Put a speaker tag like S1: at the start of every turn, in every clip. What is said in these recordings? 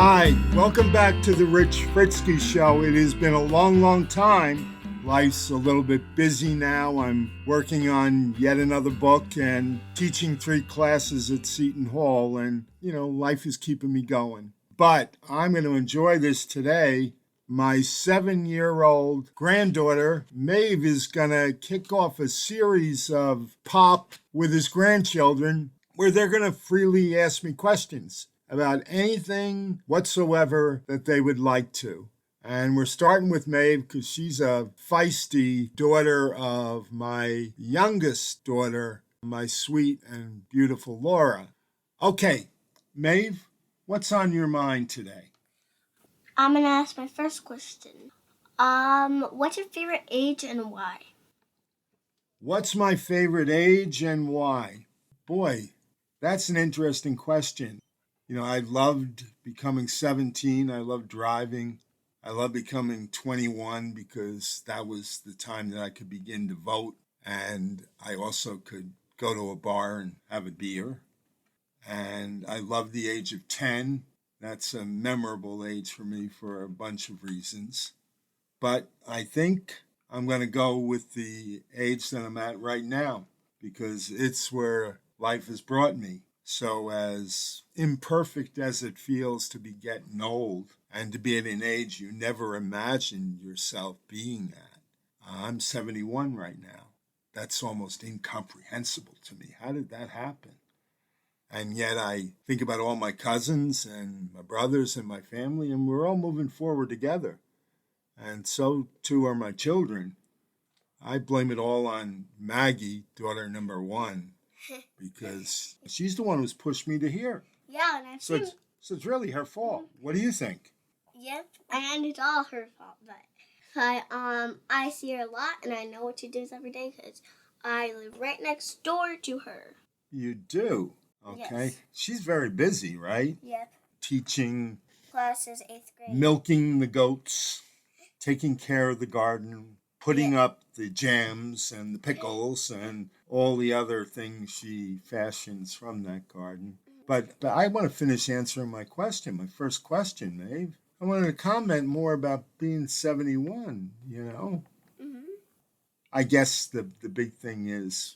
S1: Hi, welcome back to the Rich Fritzky Show. It has been a long time. Life's a little bit busy now. I'm working on yet another book and teaching 3 classes at Seton Hall, and, life is keeping me going. But I'm going to enjoy this today. My 7-year-old granddaughter, Maeve, is going to kick off a series of pop with his grandchildren where they're going to freely ask me questions about anything whatsoever that they would like to. And we're starting with Maeve because she's a feisty daughter of my youngest daughter, my sweet and beautiful Laura. Okay, Maeve, what's on your mind today?
S2: I'm going to ask my first question. What's your favorite age and why?
S1: What's my favorite age and why? Boy, that's an interesting question. I loved becoming 17. I loved driving. I loved becoming 21 because that was the time that I could begin to vote. And I also could go to a bar and have a beer. And I loved the age of 10. That's a memorable age for me for a bunch of reasons. But I think I'm going to go with the age that I'm at right now because it's where life has brought me. So as imperfect as it feels to be getting old and to be at an age you never imagined yourself being at, I'm 71 right now. That's almost incomprehensible to me. How did that happen? And yet I think about all my cousins and my brothers and my family, and we're all moving forward together. And so too are my children. I blame it all on Maggie, daughter number 1. Because she's the one who's pushed me to here.
S2: Yeah, and I've seen...
S1: So it's really her fault. What do you think?
S2: Yep, and it's all her fault. But I see her a lot, and I know what she does every day because I live right next door to her.
S1: You do? Okay.
S2: Yes.
S1: She's very busy, right?
S2: Yep.
S1: Teaching.
S2: Classes, 8th grade.
S1: Milking the goats. Taking care of the garden. Putting up the jams and the pickles and all the other things she fashions from that garden. But I want to finish answering my first question, Maeve. I wanted to comment more about being 71,
S2: Mm-hmm.
S1: I guess the big thing is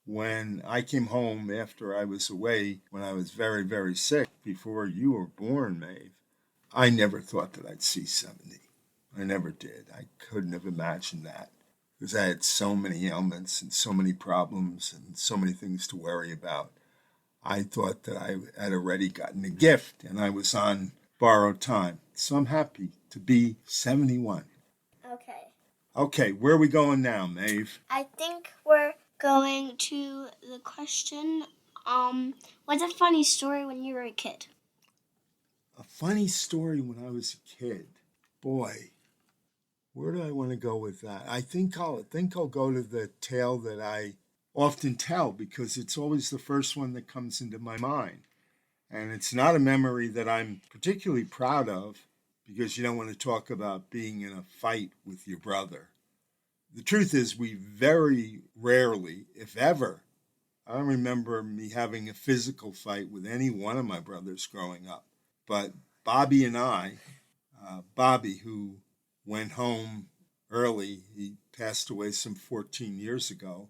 S1: when I came home after I was away, when I was very, very sick, before you were born, Maeve, I never thought that I'd see 70. I never did. I couldn't have imagined that because I had so many ailments and so many problems and so many things to worry about. I thought that I had already gotten a gift and I was on borrowed time. So I'm happy to be 71.
S2: Okay.
S1: Okay, where are we going now, Maeve?
S2: I think we're going to the question, what's a funny story when you were a kid?
S1: A funny story when I was a kid. Boy, where do I want to go with that? I think I'll go to the tale that I often tell because it's always the first one that comes into my mind. And it's not a memory that I'm particularly proud of because you don't want to talk about being in a fight with your brother. The truth is we very rarely, if ever, I don't remember me having a physical fight with any one of my brothers growing up. But Bobby and I, Bobby, who went home early. He passed away some 14 years ago.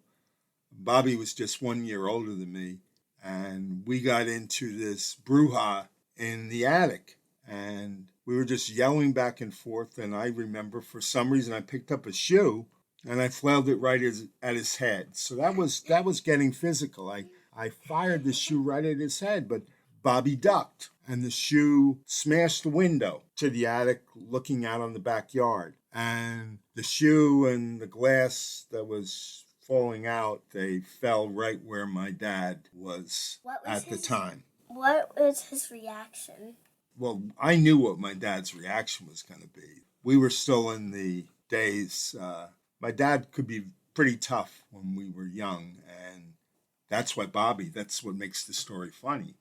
S1: Bobby was just 1 year older than me, and we got into this brouhaha in the attic, and we were just yelling back and forth, and I remember for some reason I picked up a shoe, and I flailed it right at his head. So that was getting physical. I fired the shoe right at his head, but Bobby ducked, and the shoe smashed the window to the attic looking out on the backyard. And the shoe and the glass that was falling out, they fell right where my dad was at the time.
S2: What was his reaction?
S1: Well, I knew what my dad's reaction was going to be. We were still in the days. My dad could be pretty tough when we were young, and that's what makes the story funny.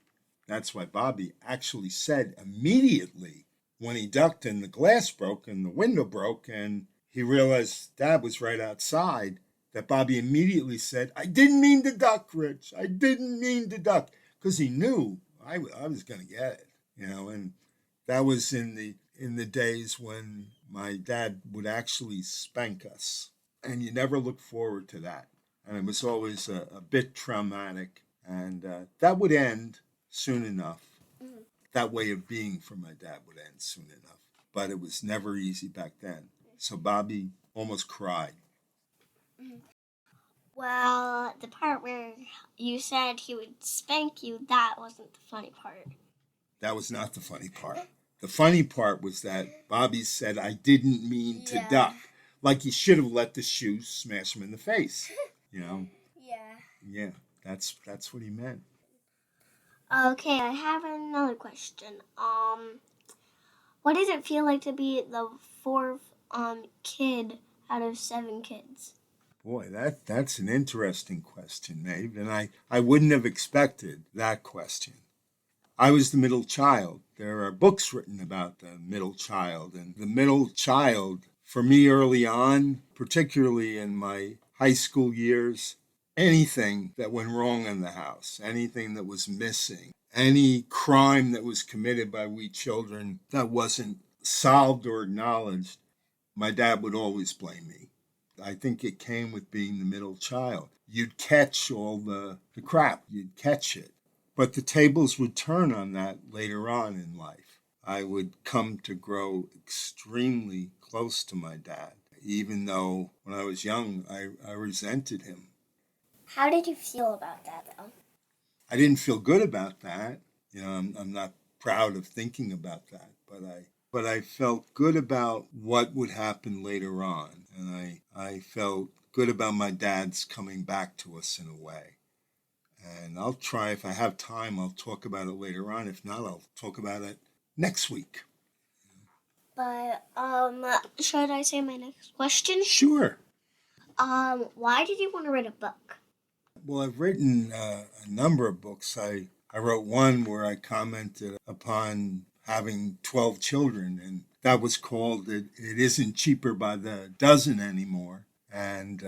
S1: That's why Bobby actually said immediately when he ducked and the glass broke and the window broke and he realized Dad was right outside, that Bobby immediately said, "I didn't mean to duck, Rich. I didn't mean to duck." Because he knew I was going to get it, and That was in the days when my dad would actually spank us, and you never look forward to that. And it was always a bit traumatic, and that would end soon enough.
S2: Mhm.
S1: That way of being for my dad would end soon enough, but it was never easy back then. So Bobby almost cried.
S2: Mhm. Well, the part where you said he would spank you, that wasn't the funny part.
S1: That was not the funny part. The funny part was that Bobby said I didn't mean to duck. Like he should have let the shoe smash him in the face. You know?
S2: Yeah.
S1: Yeah, that's what he meant.
S2: Okay, I have another question. What does it feel like to be the fourth kid out of 7 kids?
S1: Boy, that's an interesting question, Maeve, and I wouldn't have expected that question. I was the middle child. There are books written about the middle child, and the middle child, for me early on, particularly in my high school years, anything that went wrong in the house, anything that was missing, any crime that was committed by we children that wasn't solved or acknowledged, my dad would always blame me. I think it came with being the middle child. You'd catch all the crap, you'd catch it. But the tables would turn on that later on in life. I would come to grow extremely close to my dad, even though when I was young, I resented him.
S2: How did you feel about that, though?
S1: I didn't feel good about that. I'm not proud of thinking about that, but I felt good about what would happen later on, and I felt good about my dad's coming back to us in a way. And I'll try, if I have time, I'll talk about it later on. If not, I'll talk about it next week.
S2: But should I say my next question?
S1: Sure.
S2: Why did you want to write a book?
S1: Well, I've written a number of books. I wrote one where I commented upon having 12 children, and that was called It Isn't Cheaper by the Dozen Anymore. And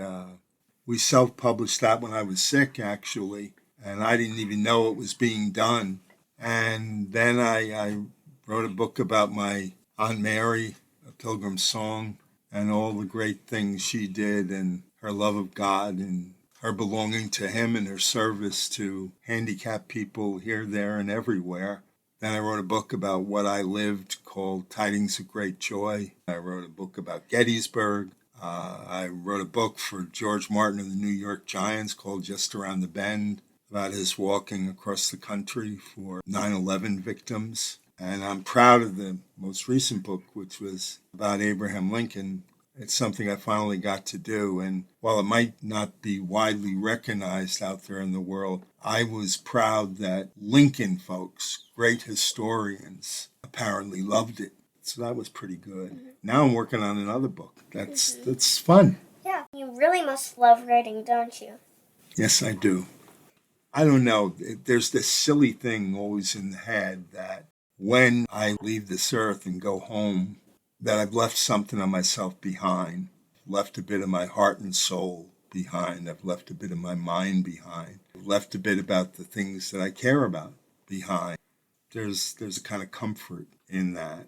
S1: we self-published that when I was sick, actually, and I didn't even know it was being done. And then I wrote a book about my Aunt Mary, A Pilgrim's Song, and all the great things she did and her love of God and her belonging to him and her service to handicapped people here, there, and everywhere. Then I wrote a book about what I lived called Tidings of Great Joy. I wrote a book about Gettysburg. I wrote a book for George Martin of the New York Giants called Just Around the Bend, about his walking across the country for 9/11 victims. And I'm proud of the most recent book, which was about Abraham Lincoln. It's something I finally got to do. And while it might not be widely recognized out there in the world, I was proud that Lincoln folks, great historians, apparently loved it. So that was pretty good. Mm-hmm. Now I'm working on another book. That's fun.
S2: Yeah, you really must love writing, don't you?
S1: Yes, I do. I don't know. There's this silly thing always in the head that when I leave this earth and go home, that I've left something of myself behind, left a bit of my heart and soul behind. I've left a bit of my mind behind. I've left a bit about the things that I care about behind. There's a kind of comfort in that.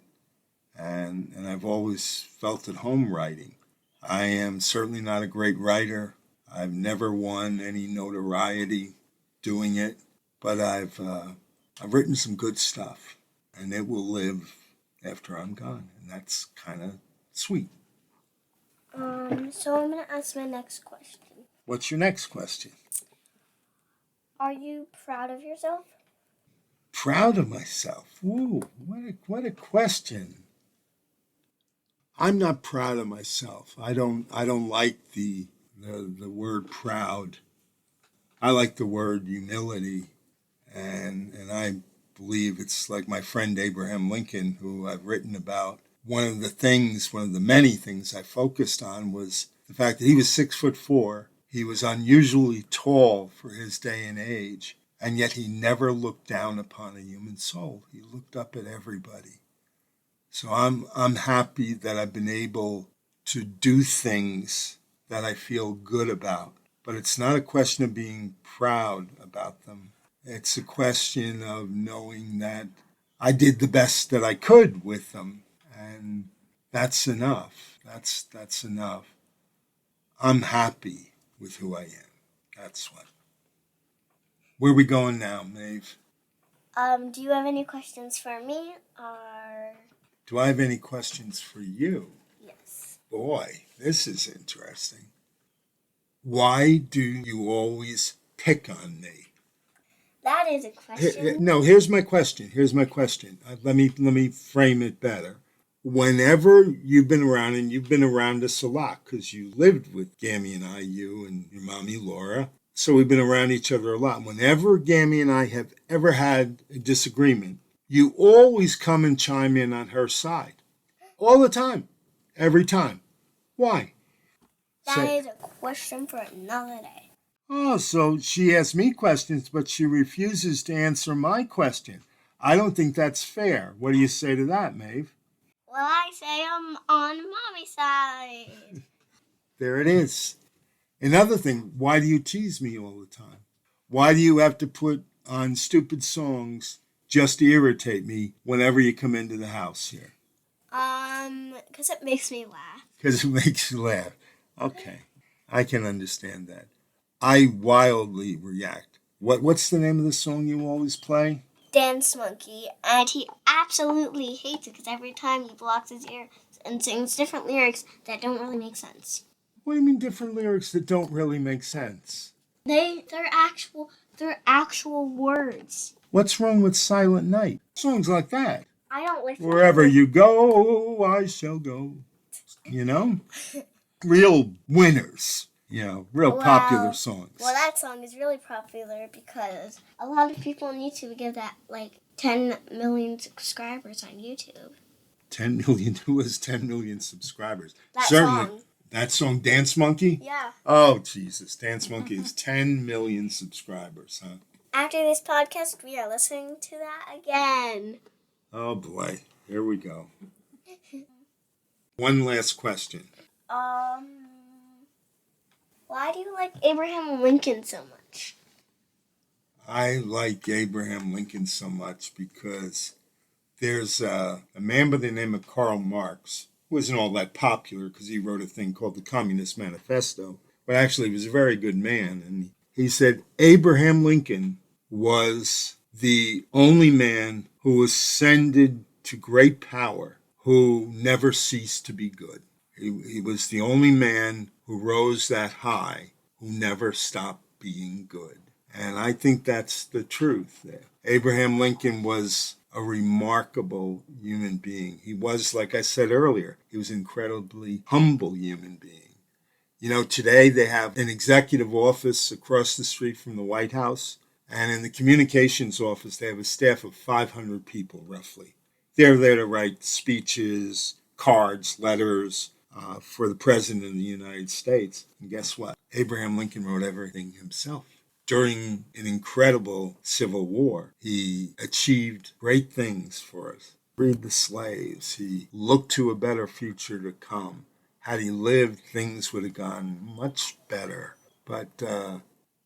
S1: And I've always felt at home writing. I am certainly not a great writer. I've never won any notoriety doing it, but I've written some good stuff, and it will live after I'm gone, and that's kind of sweet.
S2: So I'm gonna ask my next question.
S1: What's your next question?
S2: Are you proud of yourself?
S1: Proud of myself? Ooh, what a question. I'm not proud of myself. I don't like the word proud. I like the word humility, and I believe it's like my friend Abraham Lincoln, who I've written about. One of the many things I focused on was the fact that he was 6'4". He was unusually tall for his day and age, and yet he never looked down upon a human soul. He looked up at everybody. So I'm happy that I've been able to do things that I feel good about. But it's not a question of being proud about them. It's a question of knowing that I did the best that I could with them, and that's enough. That's enough. I'm happy with who I am. That's what. Where are we going now, Maeve?
S2: Do you have any questions for me, or?
S1: Do I have any questions for you?
S2: Yes.
S1: Boy, this is interesting. Why do you always pick on me?
S2: That is a question.
S1: No, here's my question. Let me frame it better. Whenever you've been around, and you've been around us a lot because you lived with Gammy and I, you and your mommy Laura. So we've been around each other a lot. Whenever Gammy and I have ever had a disagreement, you always come and chime in on her side. All the time. Every time. Why?
S2: That is a question for another day.
S1: Oh, so she asks me questions, but she refuses to answer my question. I don't think that's fair. What do you say to that, Maeve?
S2: Well, I say I'm on Mommy's side.
S1: There it is. Another thing, why do you tease me all the time? Why do you have to put on stupid songs just to irritate me whenever you come into the house here?
S2: Because it makes me laugh.
S1: Because it makes you laugh. Okay, I can understand that. I wildly react. What's the name of the song you always play?
S2: Dance Monkey, and he absolutely hates it because every time he blocks his ear and sings different lyrics that don't really make sense.
S1: What do you mean different lyrics that don't really make sense?
S2: They're actual words.
S1: What's wrong with Silent Night? Songs like that.
S2: I don't listen.
S1: Wherever you go, I shall go. You know? Real winners. Real popular songs.
S2: Well, that song is really popular because a lot of people on YouTube give that like 10 million subscribers on YouTube.
S1: 10 million? Who has 10 million subscribers?
S2: That
S1: Certainly.
S2: song.
S1: That song, Dance Monkey?
S2: Yeah.
S1: Oh, Jesus. Dance Monkey has 10 million subscribers, huh?
S2: After this podcast, we are listening to that again.
S1: Oh, boy. Here we go. One last question.
S2: Why do you like Abraham Lincoln so much?
S1: I like Abraham Lincoln so much because there's a man by the name of Karl Marx who wasn't all that popular because he wrote a thing called the Communist Manifesto, but actually he was a very good man. And he said Abraham Lincoln was the only man who ascended to great power who never ceased to be good. He was the only man who rose that high, who never stopped being good. And I think that's the truth there. Abraham Lincoln was a remarkable human being. He was, like I said earlier, he was an incredibly humble human being. Today they have an executive office across the street from the White House, and in the communications office they have a staff of 500 people, roughly. They're there to write speeches, cards, letters, for the President of the United States. And guess what? Abraham Lincoln wrote everything himself. During an incredible civil war, he achieved great things for us. Freed the slaves. He looked to a better future to come. Had he lived, things would have gone much better. But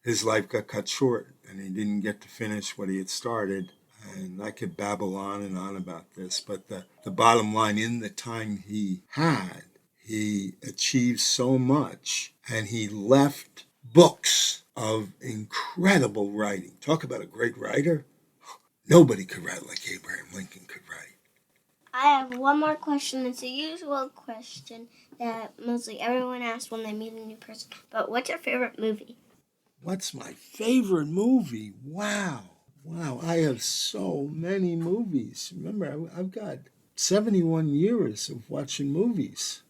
S1: his life got cut short, and he didn't get to finish what he had started. And I could babble on and on about this, but the bottom line, in the time he had, he achieved so much, and he left books of incredible writing. Talk about a great writer. Nobody could write like Abraham Lincoln could write.
S2: I have one more question. It's a usual question that mostly everyone asks when they meet a new person. But what's your favorite movie?
S1: What's my favorite movie? Wow, I have so many movies. Remember, I've got 71 years of watching movies.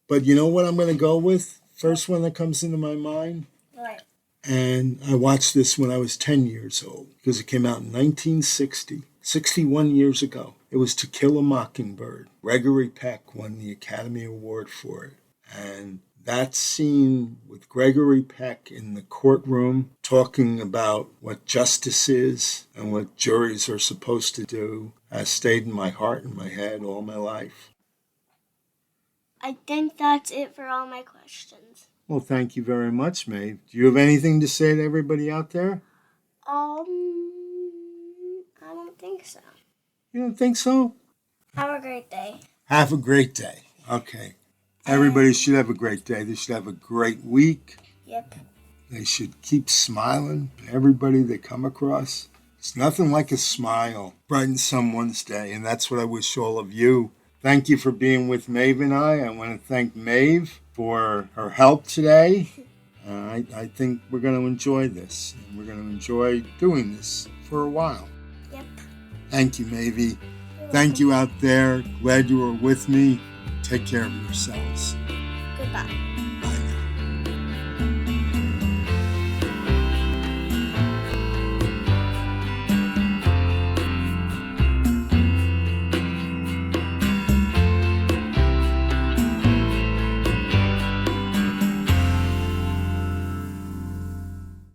S1: But you know what I'm going to go with? First one that comes into my mind?
S2: What?
S1: And I watched this when I was 10 years old because it came out in 1960, 61 years ago. It was To Kill a Mockingbird. Gregory Peck won the Academy Award for it. And that scene with Gregory Peck in the courtroom talking about what justice is and what juries are supposed to do has stayed in my heart and my head all my life.
S2: I think that's it for all my questions.
S1: Well, thank you very much, Maeve. Do you have anything to say to everybody out there?
S2: I don't think so.
S1: You don't think so?
S2: Have a great day.
S1: Have a great day. Okay. Everybody should have a great day. They should have a great week.
S2: Yep.
S1: They should keep smiling. Everybody they come across. It's nothing like a smile. Brightens someone's day. And that's what I wish all of you. Thank you for being with Maeve and I. I want to thank Maeve for her help today. I think we're going to enjoy this. And we're going to enjoy doing this for a while.
S2: Yep.
S1: Thank you, Maeve. Thank you out there. Glad you were with me. Take care of yourselves.
S2: Goodbye.